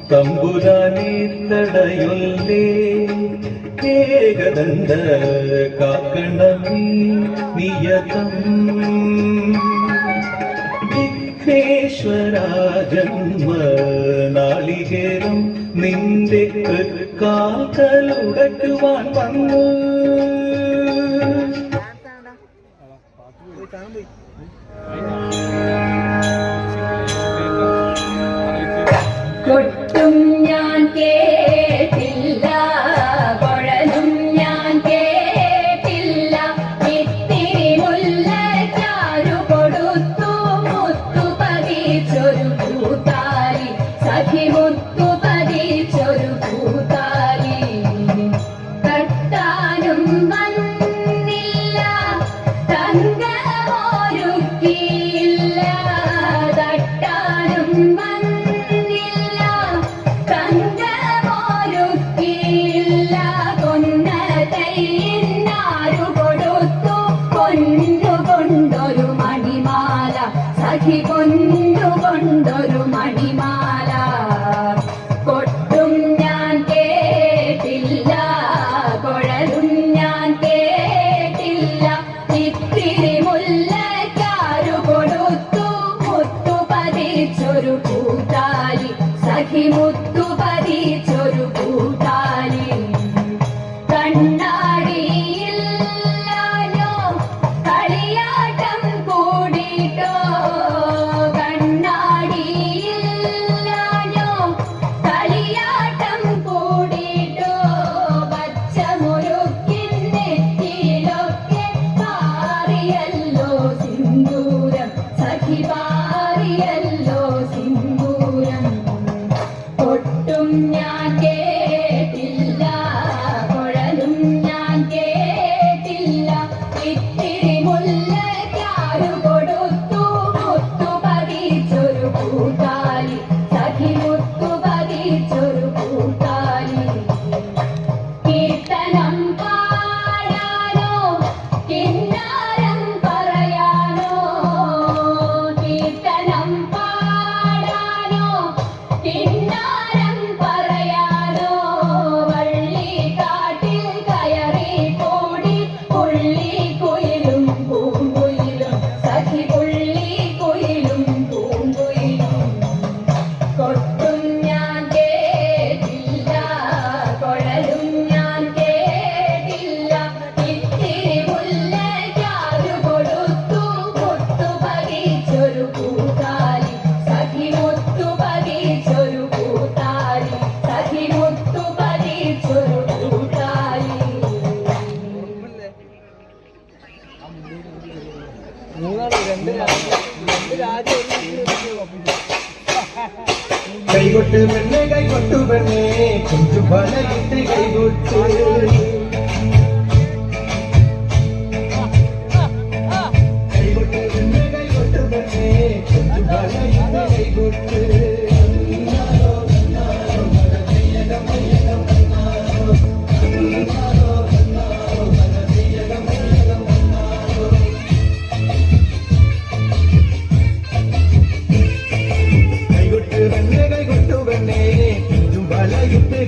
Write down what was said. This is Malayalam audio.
തമ്പുരാനെ തടയൊല്ലേ ഏകദണ്ഡ കാക്കണമേ നിയതം വിഘ്നേശ്വര ജന്മ നാളികേരം നിന്റെ കാൽക്കലുടക്കുവാൻ വന്നു കൊട്ടും ഞാൻ കേട്ടില്ല കുഴലും ഞാൻ കേട്ടില്ല ഇത്തിരി മുല്ലച്ചാരു കൊടുത്തു മുത്തു പതിച്ചൊരു പൂത്താലി സഖി മുത്തു പതിച്ചൊരു പൂത്താലി തട്ടാനും വന്നില്ല തങ്കമൊരുക്കിയില്ല തട്ടാനും കൊണ്ടൊരു മണിമാല സഖി കൊണ്ടൊരു മണിമാല കൊട്ടും ഞാൻ കേട്ടില്ല കുഴലും ഞാൻ കേട്ടില്ല ഇത്തിരി മുല്ലച്ചാരു കൊടുത്തു മുത്തു പതിച്ചൊരു പൂത്താലി സഖി മുത്തു പതിച്ചൊരു പൂത്താലി കൊട്ടും ഞാൻ കേട്ടില്ല കുഴലും ഞാൻ കേട്ടില്ല ഇത്തിരി മുല്ലച്ചാരു കൊടുത്തു മുത്തു പതിച്ചൊരു പൂത്താലി സഖി മുത്തു പതിച്ചൊരു പൂത്താലി കീർത്തനം പാടാനോ കിന്നാരം പറയാനോ കീർത്തനം പാടാനോ കിന്നാരം പറയാനോ വള്ളിക്കാട്ടിൽ കയറി കൂടി പുള്ളിക്കുയിലും പൂങ്കുയിലും സഖി പുള്ളിക്കുയിലും പൂങ്കുയിലും കൊട്ടും ഞാൻ കേട്ടില്ല കുഴലും ഞാൻ കേട്ടില്ല ഇത്തിരി മുല്ലച്ചാരു കൊടുത്തു മുത്തു പതിച്ചൊരു പൂത്താലി സഖി മുത്തു പതിച്ചൊരു പൂത്താലി സഖി മുത്തു പതിച്ചൊരു പൂത്താലി കൈകൊട്ട് പെണ്ണെ കൈകൊട്ടു പെണ്ണെ കൊഞ്ചു പലയിട്ട് കൈകൊട്ടു കൈകൊട്ട് പെണ്ണെ കൈകൊട്ടു പെണ്ണെ കൊഞ്ചു പലയിട്ട് കൈകൊട്ടു കൈകൊട്ട് പെണ്ണെ കൊഞ്ചു പലയിട്ട്